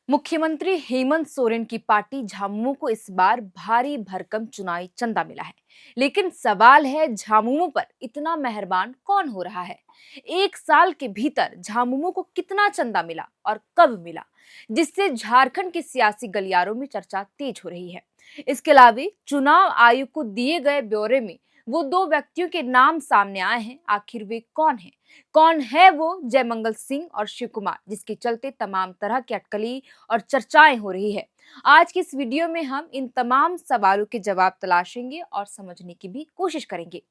मुख्यमंत्री हेमंत सोरेन की पार्टी झामुमो को इस बार भारी भरकम चुनावी चंदा मिला है। लेकिन सवाल है, झामुमो पर इतना मेहरबान कौन हो रहा है? एक साल के भीतर झामुमो को कितना चंदा मिला और कब मिला, जिससे झारखंड के सियासी गलियारों में चर्चा तेज हो रही है। इसके अलावा चुनाव आयोग को दिए गए ब्यौरे में वो दो व्यक्तियों के नाम सामने आए हैं। आखिर वे कौन हैं? कौन है वो जयमंगल सिंह और शिव कुमार, जिसके चलते तमाम तरह की अटकली और चर्चाएं हो रही है। आज की इस वीडियो में हम इन तमाम सवालों के जवाब तलाशेंगे और समझने की भी कोशिश करेंगे।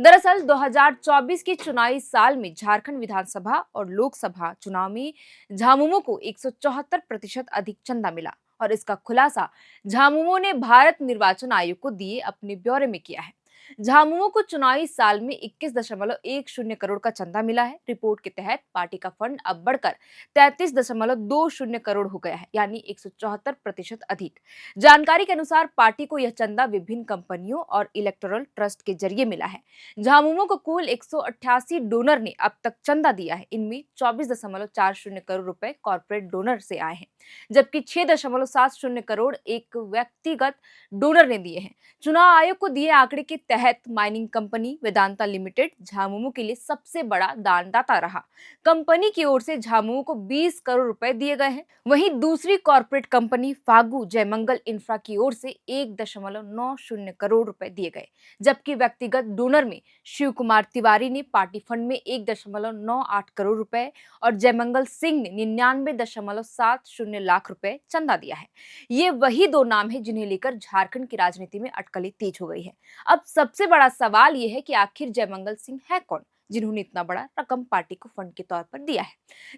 दरअसल 2024 के चुनावी साल में झारखंड विधानसभा और लोकसभा चुनाव में झामुमो को 174% अधिक चंदा मिला और इसका खुलासा झामुमो ने भारत निर्वाचन आयोग को दिए अपने ब्यौरे में किया है। झामुमो को चुनावी साल में 21.10 करोड़ का चंदा मिला है। रिपोर्ट के तहत पार्टी का फंड अब बढ़कर 33.20 करोड़ हो गया है, यानी 174% अधिक। जानकारी के अनुसार पार्टी को यह चंदा विभिन्न कंपनियों और इलेक्टोरल ट्रस्ट के जरिए मिला है। झामुमो को कुल 188 डोनर ने अब तक चंदा दिया है। इनमें 24.40 करोड़ रुपए कॉर्पोरेट डोनर से आए हैं, जबकि 6.70 करोड़ एक व्यक्तिगत डोनर ने दिए हैं। चुनाव आयोग को दिए आंकड़े के तहत mining company Vedanta limited Jhamumo के लिए सबसे बड़ा दानदाता रहा। कंपनी की ओर से झामुमो को 20 करोड़ रुपए दिए गए हैं। वहीं दूसरी corporate company Fagu Jaimangal infra की ओर से 1.90 करोड़ रुपए दिए गए, जबकि व्यक्तिगत डोनर में शिव कुमार तिवारी ने पार्टी फंड में 1.98 करोड़ रुपए और जयमंगल सिंह ने 99.70 लाख रुपए चंदा दिया है। ये वही दो नाम है जिन्हें लेकर झारखंड की राजनीति में अटकलें तेज हो गई है। अब सबसे बड़ा सवाल ये है कि आखिर जयमंगल सिंह है कौन, जिन्होंने इतना बड़ा रकम पार्टी को फंड के तौर पर दिया है?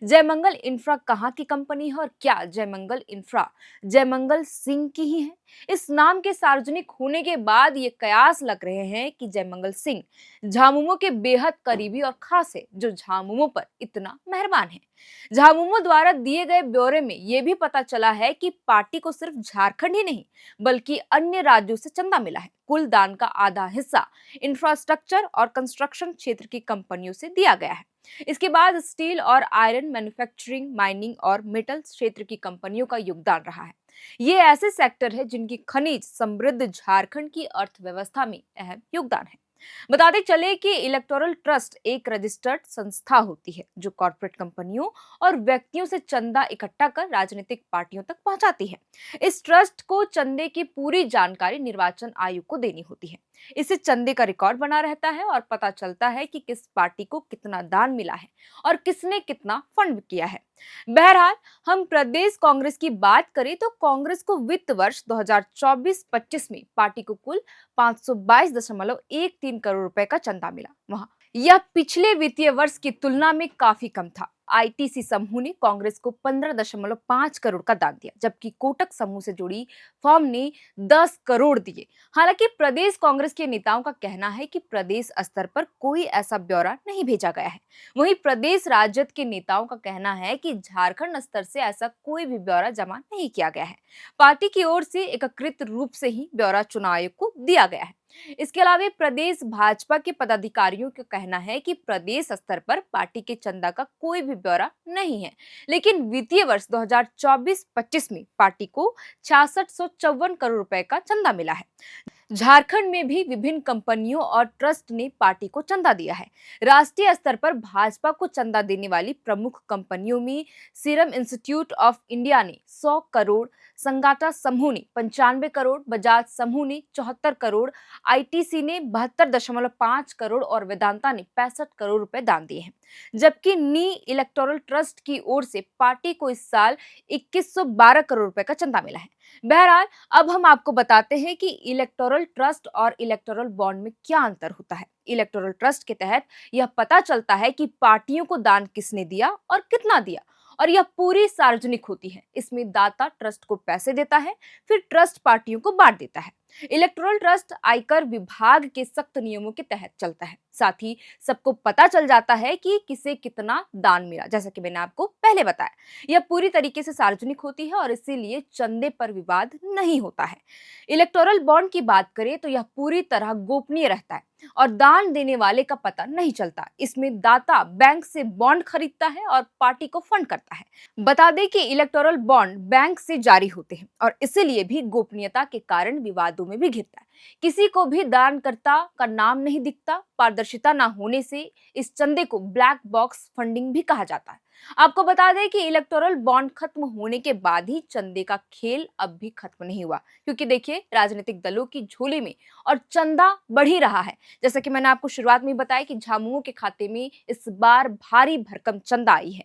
जयमंगल इंफ्रा कहाँ की कंपनी है और क्या जयमंगल इंफ्रा जयमंगल सिंह की ही है? इस नाम के सार्वजनिक होने के बाद ये कयास लग रहे हैं कि जयमंगल सिंह झामुमो के बेहद करीबी और खास है, जो झामुमो पर इतना मेहरबान है। झामुमो द्वारा दिए गए ब्यौरे में यह भी पता चला है कि पार्टी को सिर्फ झारखंड ही नहीं, बल्कि अन्य राज्यों से चंदा मिला है। कुल दान का आधा हिस्सा इंफ्रास्ट्रक्चर और कंस्ट्रक्शन क्षेत्र की कंपनियों से दिया गया है। इसके बाद स्टील और आयरन मैन्युफैक्चरिंग, माइनिंग और मेटल क्षेत्र की कंपनियों का योगदान रहा है। ये ऐसे सेक्टर है जिनकी खनिज समृद्ध झारखंड की अर्थव्यवस्था में अहम योगदान है। बताते चले कि इलेक्टोरल ट्रस्ट एक रजिस्टर्ड संस्था होती है जो कॉर्पोरेट कंपनियों और व्यक्तियों से चंदा इकट्ठा कर राजनीतिक पार्टियों तक पहुंचाती है। इस ट्रस्ट को चंदे की पूरी जानकारी निर्वाचन आयोग को देनी होती है। इससे चंदे का रिकॉर्ड बना रहता है और पता चलता है कि किस पार्टी को कितना दान मिला है और किसने कितना फंड किया है। बहरहाल, हम प्रदेश कांग्रेस की बात करें तो कांग्रेस को वित्त वर्ष 2024-25 में पार्टी को कुल 522.13 करोड़ रुपए का चंदा मिला। वहां यह पिछले वित्तीय वर्ष की तुलना में काफी कम था। आईटीसी समूह ने कांग्रेस को 15.5 करोड़ का दान दिया, जबकि कोटक समूह से जुड़ी फर्म ने 10 करोड़ दिए। हालांकि प्रदेश कांग्रेस के नेताओं का कहना है कि प्रदेश स्तर पर कोई ऐसा ब्यौरा नहीं भेजा गया है। वहीं प्रदेश राजद के नेताओं का कहना है कि झारखंड स्तर से ऐसा कोई भी ब्यौरा जमा नहीं किया गया है। पार्टी की ओर से एकीकृत रूप से ही ब्यौरा चुनाव आयोग को दिया गया है। इसके अलावा प्रदेश भाजपा के पदाधिकारियों का कहना है कि प्रदेश स्तर पर पार्टी के चंदा का कोई भी ब्यौरा नहीं है, लेकिन वित्तीय वर्ष 2024-25 में पार्टी को 6654 करोड़ रुपए का चंदा मिला है। झारखंड में भी विभिन्न कंपनियों और ट्रस्ट ने पार्टी को चंदा दिया है। राष्ट्रीय स्तर पर भाजपा को चंदा देने वाली प्रमुख कंपनियों में सीरम इंस्टीट्यूट ऑफ इंडिया ने 100 करोड़, संगाटा समूह ने 95 करोड़, बजाज समूह ने 74 करोड़, आईटीसी ने 72.5 करोड़ और वेदांता ने 65 करोड़ रुपए दान दिए हैं। जबकि नी इलेक्टोरल ट्रस्ट की ओर से पार्टी को इस साल 2112 करोड़ रुपए का चंदा मिला है। बहरहाल, अब हम आपको बताते हैं कि इलेक्टोरल ट्रस्ट और इलेक्टोरल बॉन्ड में क्या अंतर होता है। इलेक्टोरल ट्रस्ट के तहत यह पता चलता है कि पार्टियों को दान किसने दिया और कितना दिया, और यह पूरी सार्वजनिक होती है। इसमें दाता ट्रस्ट को पैसे देता है, फिर ट्रस्ट पार्टियों को बांट देता है। इलेक्टोरल ट्रस्ट आयकर विभाग के सख्त नियमों के तहत चलता है। साथ ही सबको पता चल जाता है कि किसे कितना दान मिला, जैसा कि मैंने आपको पहले बताया। यह पूरी तरीके से सार्वजनिक होती है और इसीलिए चंदे पर विवाद नहीं होता है। इलेक्टोरल बॉन्ड की बात करें तो यह पूरी तरह गोपनीय रहता है और दान देने वाले का पता नहीं चलता। इसमें दाता बैंक से बॉन्ड खरीदता है और पार्टी को फंड करता है। बता दें कि इलेक्टोरल बॉन्ड बैंक से जारी होते हैं और इसीलिए भी गोपनीयता के कारण विवादों में भी घिरता है। किसी को भी दानकर्ता का नाम नहीं दिखता। पारदर्शिता न होने से इस चंदे को ब्लैक बॉक्स फंडिंग भी कहा जाता है। आपको बता दें कि इलेक्टोरल बॉन्ड खत्म होने के बाद ही चंदे का खेल अब भी खत्म नहीं हुआ, क्योंकि देखिए राजनीतिक दलों की झोली में और चंदा बढ़ ही रहा है। जैसा कि मैंने आपको शुरुआत में बताया कि झामुमो के खाते में इस बार भारी भरकम चंदा आई है।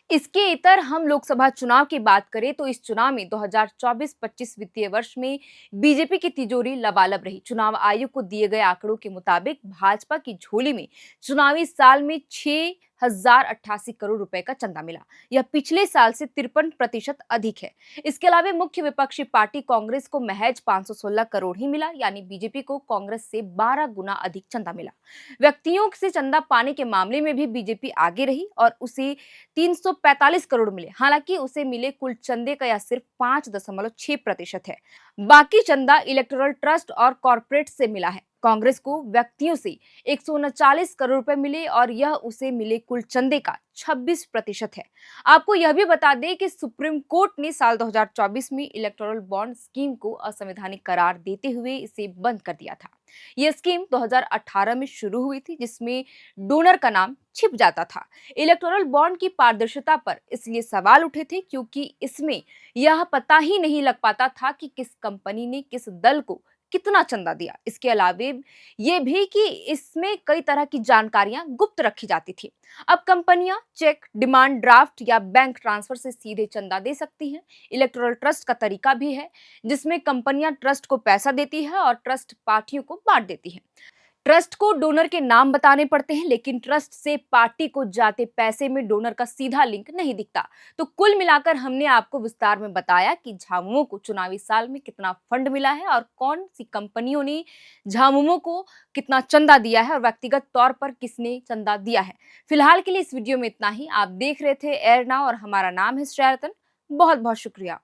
इसके इतर हम लोकसभा चुनाव की बात करें तो इस चुनाव में 2024-25 वित्तीय वर्ष में बीजेपी की तिजोरी लबालब रही। चुनाव आयोग को दिए गए आंकड़ों के मुताबिक भाजपा की झोली में चुनावी साल में 6,088 करोड़ रुपए का चंदा मिला। यह पिछले साल से 53% अधिक है। इसके अलावा मुख्य विपक्षी पार्टी कांग्रेस को महज 516 करोड़ ही मिला, यानी बीजेपी को कांग्रेस से 12 गुना अधिक चंदा मिला। व्यक्तियों से चंदा पाने के मामले में भी बीजेपी आगे रही और उसे 345 करोड़ मिले। हालांकि उसे मिले कुल चंदे का यह सिर्फ 5.6% है। बाकी चंदा इलेक्टोरल ट्रस्ट और कॉर्पोरेट से मिला है। कांग्रेस को व्यक्तियों से 139 करोड़ रुपए मिले और यह उसे मिले कुल चंदे का 26% है। आपको यह भी बता दें कि सुप्रीम कोर्ट ने साल 2024 में इलेक्टोरल बॉन्ड स्कीम को असंवैधानिक करार देते हुए इसे बंद कर दिया था। यह स्कीम 2018 में शुरू हुई थी, जिसमें डोनर का नाम छिप जाता था। इलेक्टोरल बॉन्ड की पारदर्शिता पर इसलिए सवाल उठे थे क्योंकि इसमें यह पता ही नहीं लग पाता था कि किस कंपनी ने किस दल को कितना चंदा दिया। इसके अलावे ये भी कि इसमें कई तरह की जानकारियां गुप्त रखी जाती थी। अब कंपनियां चेक, डिमांड ड्राफ्ट या बैंक ट्रांसफर से सीधे चंदा दे सकती हैं। इलेक्टोरल ट्रस्ट का तरीका भी है, जिसमें कंपनियां ट्रस्ट को पैसा देती है और ट्रस्ट पार्टियों को बांट देती है। ट्रस्ट को डोनर के नाम बताने पड़ते हैं, लेकिन ट्रस्ट से पार्टी को जाते पैसे में डोनर का सीधा लिंक नहीं दिखता। तो कुल मिलाकर हमने आपको विस्तार में बताया कि झामुमो को चुनावी साल में कितना फंड मिला है और कौन सी कंपनियों ने झामुमो को कितना चंदा दिया है और व्यक्तिगत तौर पर किसने चंदा दिया है। फिलहाल के लिए इस वीडियो में इतना ही। आप देख रहे थे एयर नाउ और हमारा नाम है श्रेया रतन। बहुत बहुत शुक्रिया।